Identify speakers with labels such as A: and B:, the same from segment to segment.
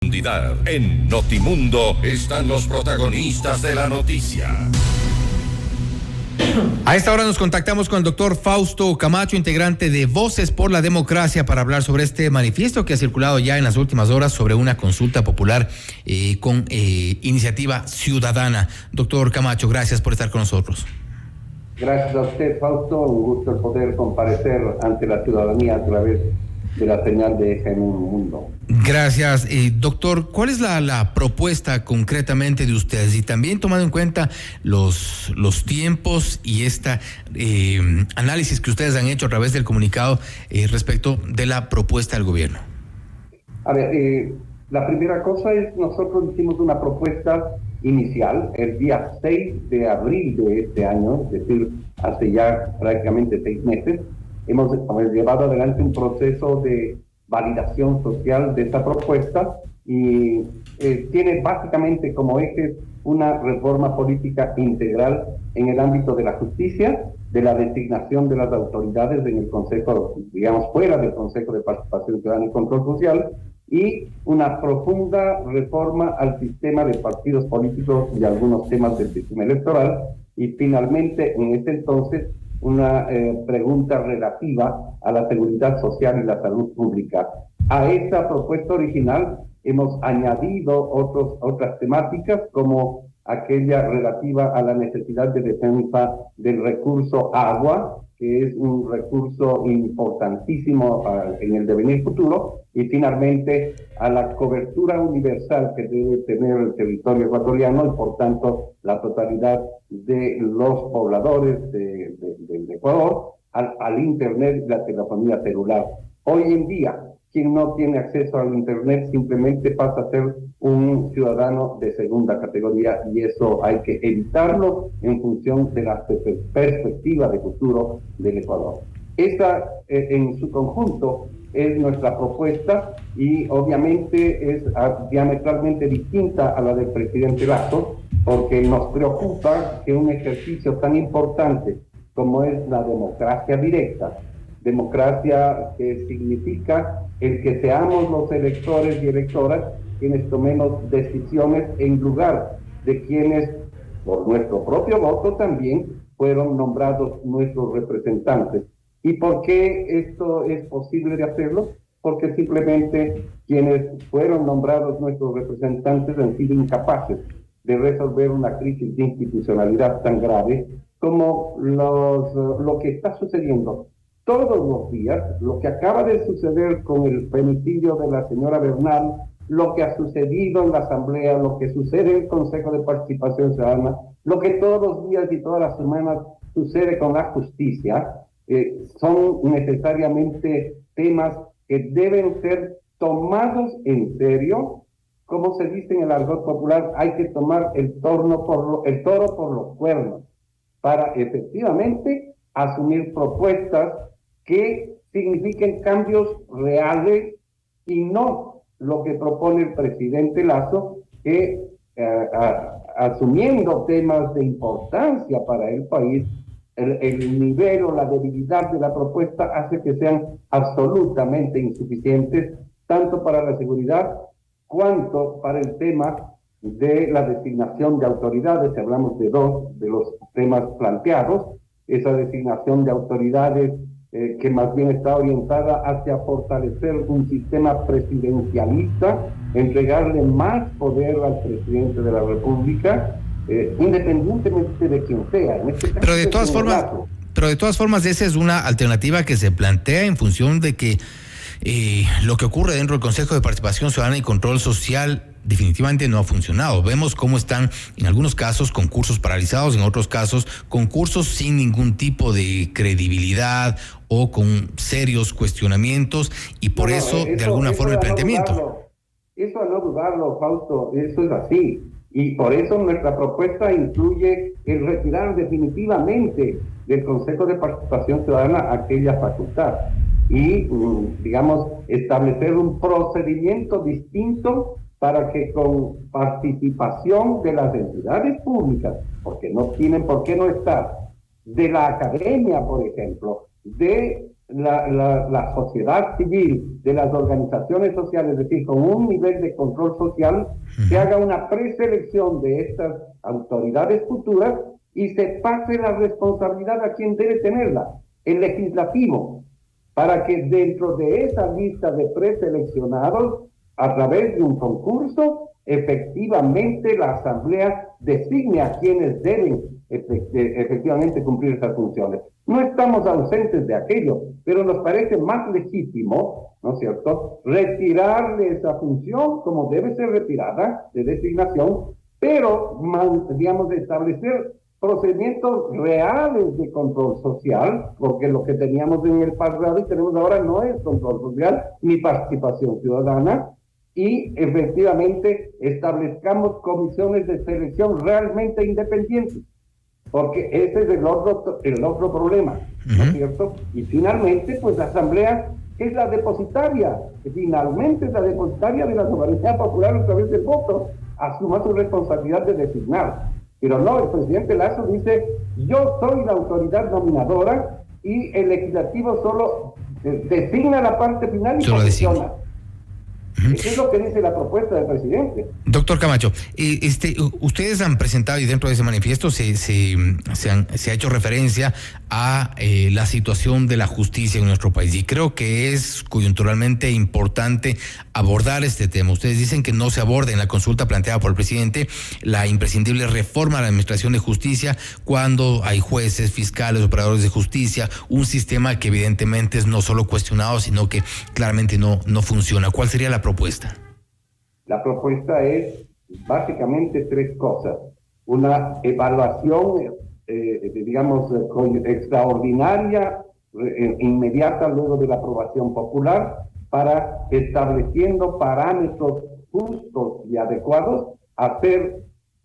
A: En Notimundo están los protagonistas de la noticia.
B: A esta hora nos contactamos con el doctor Fausto Camacho, integrante de Voces por la Democracia, para hablar sobre este manifiesto que ha circulado ya en las últimas horas sobre una consulta popular con iniciativa ciudadana. Doctor Camacho, gracias por estar con nosotros.
C: Gracias a usted, Fausto. Un gusto el poder comparecer ante la ciudadanía a través de la señal de EJA en un mundo.
B: Gracias. Doctor, ¿cuál es la propuesta concretamente de ustedes? Y también tomando en cuenta los tiempos y análisis que ustedes han hecho a través del comunicado respecto de la propuesta del gobierno.
C: A ver, la primera cosa es, nosotros hicimos una propuesta inicial el día 6 de abril de este año, es decir, hace ya prácticamente 6 meses. Hemos llevado adelante un proceso de validación social de esta propuesta y tiene básicamente como eje una reforma política integral en el ámbito de la justicia, de la designación de las autoridades en el Consejo, digamos, fuera del Consejo de Participación Ciudadana y Control Social, y una profunda reforma al sistema de partidos políticos y algunos temas del sistema electoral, y finalmente, en este entonces, una pregunta relativa a la seguridad social y la salud pública. A esta propuesta original hemos añadido otras temáticas, como aquella relativa a la necesidad de defensa del recurso agua, que es un recurso importantísimo en el devenir futuro, y finalmente a la cobertura universal que debe tener el territorio ecuatoriano y por tanto la totalidad de los pobladores del Ecuador al Internet y la telefonía celular. Hoy en día, quien no tiene acceso al Internet simplemente pasa a ser un ciudadano de segunda categoría, y eso hay que evitarlo en función de la perspectiva de futuro del Ecuador. Esta, en su conjunto, es nuestra propuesta, y obviamente es diametralmente distinta a la del presidente Lasso, porque nos preocupa que un ejercicio tan importante como es la democracia directa, democracia que significa el que seamos los electores y electoras quienes tomemos decisiones en lugar de quienes, por nuestro propio voto también, fueron nombrados nuestros representantes. ¿Y por qué esto es posible de hacerlo? Porque simplemente quienes fueron nombrados nuestros representantes han sido incapaces de resolver una crisis de institucionalidad tan grave como lo que está sucediendo todos los días, lo que acaba de suceder con el femicidio de la señora Bernal, lo que ha sucedido en la Asamblea, lo que sucede en el Consejo de Participación Ciudadana, lo que todos los días y todas las semanas sucede con la justicia, son necesariamente temas que deben ser tomados en serio. Como se dice en el argot popular, hay que tomar el toro por los cuernos para efectivamente asumir propuestas que signifiquen cambios reales y no lo que propone el presidente Lasso, que asumiendo temas de importancia para el país, el nivel o la debilidad de la propuesta hace que sean absolutamente insuficientes, tanto para la seguridad cuanto para el tema de la designación de autoridades. Hablamos de dos de los temas planteados, esa designación de autoridades que más bien está orientada hacia fortalecer un sistema presidencialista, entregarle más poder al presidente de la República, independientemente de quien sea. En este caso,
B: pero de todas formas, esa es una alternativa que se plantea en función de que lo que ocurre dentro del Consejo de Participación Ciudadana y Control Social definitivamente no ha funcionado. Vemos cómo están en algunos casos concursos paralizados, en otros casos concursos sin ningún tipo de credibilidad o con serios cuestionamientos, y por eso de alguna forma el planteamiento.
C: Eso a no dudarlo, Fausto, eso es así. Y por eso nuestra propuesta incluye el retirar definitivamente del Consejo de Participación Ciudadana aquella facultad y, digamos, establecer un procedimiento distinto para que con participación de las entidades públicas, porque no tienen por qué no estar, de la academia, por ejemplo, de la sociedad civil, de las organizaciones sociales, es decir, con un nivel de control social, se haga una preselección de estas autoridades futuras y se pase la responsabilidad a quien debe tenerla, el legislativo, para que dentro de esa lista de preseleccionados, a través de un concurso, efectivamente la Asamblea designe a quienes deben efectivamente cumplir esas funciones. No estamos ausentes de aquello, pero nos parece más legítimo, ¿no es cierto?, retirarle esa función como debe ser retirada de designación, pero, digamos, establecer procedimientos reales de control social, porque lo que teníamos en el pasado y tenemos ahora no es control social ni participación ciudadana, y efectivamente establezcamos comisiones de selección realmente independientes, porque ese es el otro problema, ¿no es cierto? Y finalmente, pues la Asamblea es la depositaria, finalmente es la depositaria de la soberanía popular a través del voto, asuma su responsabilidad de designar. Pero no, el presidente Lasso dice, yo soy la autoridad nominadora y el legislativo solo designa la parte final y posiciona. Eso es lo que dice la propuesta del presidente.
B: Doctor Camacho, ustedes han presentado, y dentro de ese manifiesto se ha hecho referencia a la situación de la justicia en nuestro país, y creo que es coyunturalmente importante abordar este tema. Ustedes dicen que no se aborda en la consulta planteada por el presidente la imprescindible reforma a la administración de justicia cuando hay jueces, fiscales, operadores de justicia, un sistema que evidentemente es no solo cuestionado, sino que claramente no funciona. ¿Cuál sería la propuesta?
C: La propuesta es básicamente tres cosas. Una evaluación, digamos, extraordinaria, inmediata luego de la aprobación popular, para, estableciendo parámetros justos y adecuados, hacer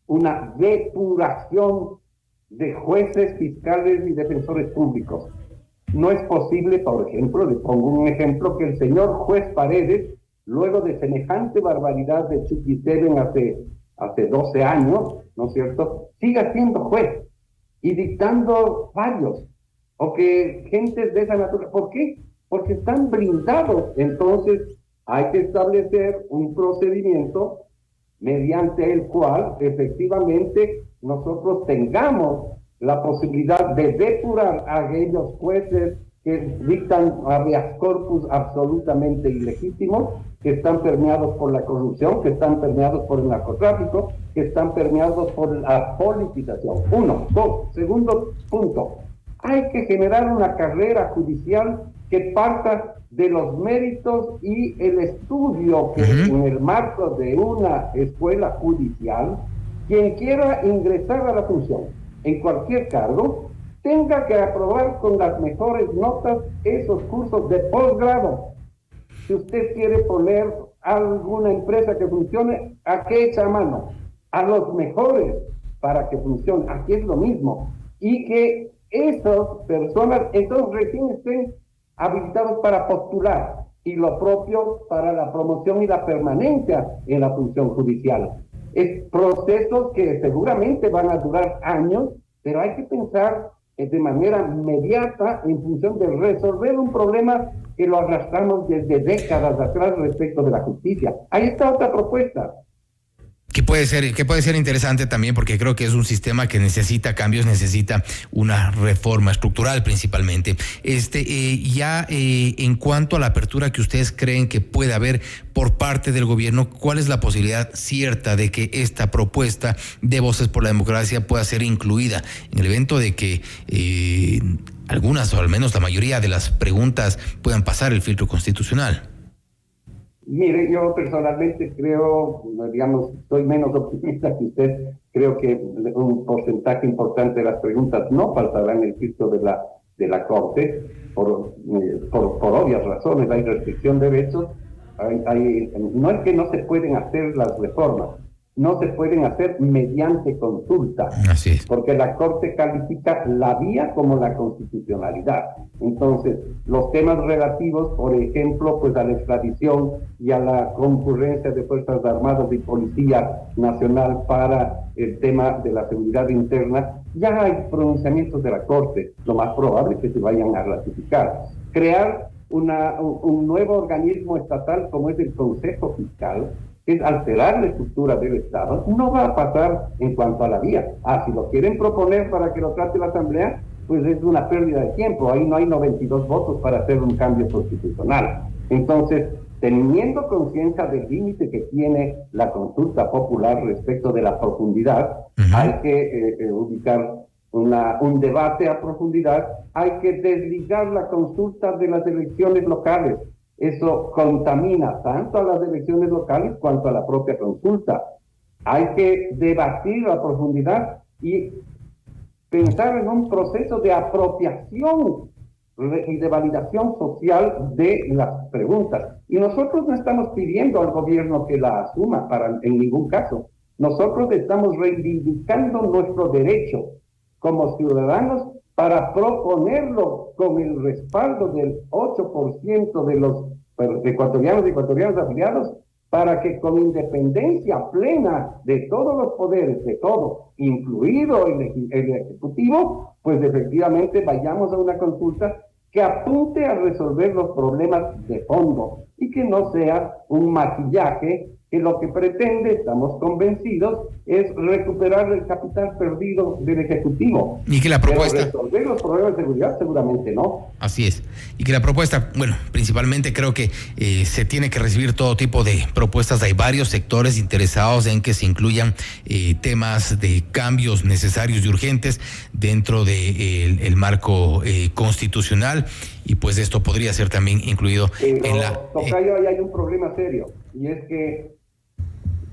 C: una depuración de jueces, fiscales y defensores públicos. No es posible, por ejemplo, le pongo un ejemplo, que el señor juez Paredes, luego de semejante barbaridad de Chuquiseven hace 12 años, ¿no es cierto?, siga siendo juez y dictando fallos, o que gentes de esa naturaleza. ¿Por qué? Porque están blindados. Entonces hay que establecer un procedimiento mediante el cual efectivamente nosotros tengamos la posibilidad de depurar a aquellos jueces que dictan habeas corpus absolutamente ilegítimos, que están permeados por la corrupción, que están permeados por el narcotráfico, que están permeados por la politización. Uno. Dos. Segundo punto. Hay que generar una carrera judicial que parta de los méritos y el estudio que en el marco de una escuela judicial, quien quiera ingresar a la función en cualquier cargo, tenga que aprobar con las mejores notas esos cursos de posgrado. Si usted quiere poner alguna empresa que funcione, ¿a qué echa mano? A los mejores para que funcione. Aquí es lo mismo. Y que esas personas entonces recién estén habilitados para postular, y lo propio para la promoción y la permanencia en la función judicial. Es procesos que seguramente van a durar años, pero hay que pensar de manera inmediata en función de resolver un problema que lo arrastramos desde décadas atrás respecto de la justicia. Ahí está otra propuesta.
B: Que puede ser interesante también, porque creo que es un sistema que necesita cambios, necesita una reforma estructural principalmente. En cuanto a la apertura que ustedes creen que puede haber por parte del gobierno, ¿cuál es la posibilidad cierta de que esta propuesta de Voces por la Democracia pueda ser incluida en el evento de que algunas, o al menos la mayoría de las preguntas, puedan pasar el filtro constitucional?
C: Mire, yo personalmente creo, digamos, soy menos optimista que usted. Creo que un porcentaje importante de las preguntas no pasarán el filtro de la Corte, por obvias razones. Hay restricción de derechos. No es que no se pueden hacer las reformas, no se pueden hacer mediante consulta.
B: Así es.
C: Porque la Corte califica la vía como la constitucionalidad. Entonces, los temas relativos, por ejemplo, pues a la extradición y a la concurrencia de Fuerzas Armadas y Policía Nacional para el tema de la seguridad interna, ya hay pronunciamientos de la Corte, lo más probable es que se vayan a ratificar. crear un nuevo organismo estatal como es el Consejo Fiscal, que es alterar la estructura del Estado, no va a pasar en cuanto a la vía. Si lo quieren proponer para que lo trate la Asamblea, pues es una pérdida de tiempo. Ahí no hay 92 votos para hacer un cambio constitucional. Entonces, teniendo conciencia del límite que tiene la consulta popular respecto de la profundidad, hay que ubicar un debate a profundidad, hay que desligar la consulta de las elecciones locales. Eso contamina tanto a las elecciones locales cuanto a la propia consulta. Hay que debatir a profundidad y pensar en un proceso de apropiación y de validación social de las preguntas. Y nosotros no estamos pidiendo al gobierno que la asuma en ningún caso. Nosotros estamos reivindicando nuestro derecho como ciudadanos para proponerlo con el respaldo del 8% de los ecuatorianos y ecuatorianas afiliados, para que con independencia plena de todos los poderes, de todo, incluido el Ejecutivo, pues efectivamente vayamos a una consulta que apunte a resolver los problemas de fondo y que no sea un maquillaje que lo que pretende, estamos convencidos, es recuperar el capital perdido del Ejecutivo.
B: Y que la propuesta...
C: Pero resolver los problemas de seguridad seguramente no.
B: Así es. Y que la propuesta, bueno, principalmente creo que se tiene que recibir todo tipo de propuestas. Hay varios sectores interesados en que se incluyan temas de cambios necesarios y urgentes dentro del el marco constitucional, y pues esto podría ser también incluido en la...
C: Tocayo, ahí hay un problema serio, y es que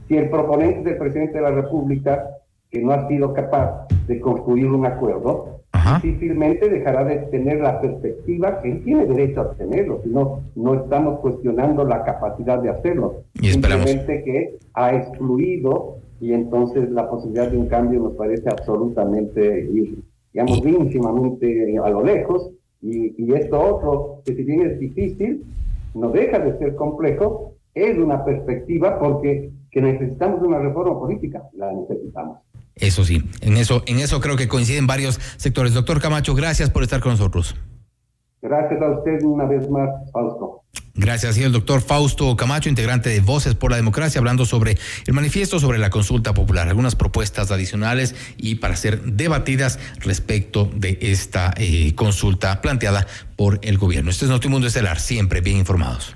C: si el proponente del presidente de la República, que no ha sido capaz de construir un acuerdo, difícilmente dejará de tener la perspectiva que él tiene derecho a tenerlo, si no estamos cuestionando la capacidad de hacerlo.
B: Y esperamos.
C: Simplemente que ha excluido, y entonces la posibilidad de un cambio nos parece absolutamente, digamos, ínfimamente a lo lejos, y esto otro, que si bien es difícil, no deja de ser complejo, es una perspectiva porque que necesitamos una reforma política, la necesitamos.
B: Eso sí, en eso creo que coinciden varios sectores. Doctor Camacho, gracias por estar con nosotros.
C: Gracias a usted una vez más, Fausto.
B: Gracias, y el doctor Fausto Camacho, integrante de Voces por la Democracia, hablando sobre el manifiesto sobre la consulta popular, algunas propuestas adicionales y para ser debatidas respecto de esta consulta planteada por el gobierno. Este es Notimundo Estelar, siempre bien informados.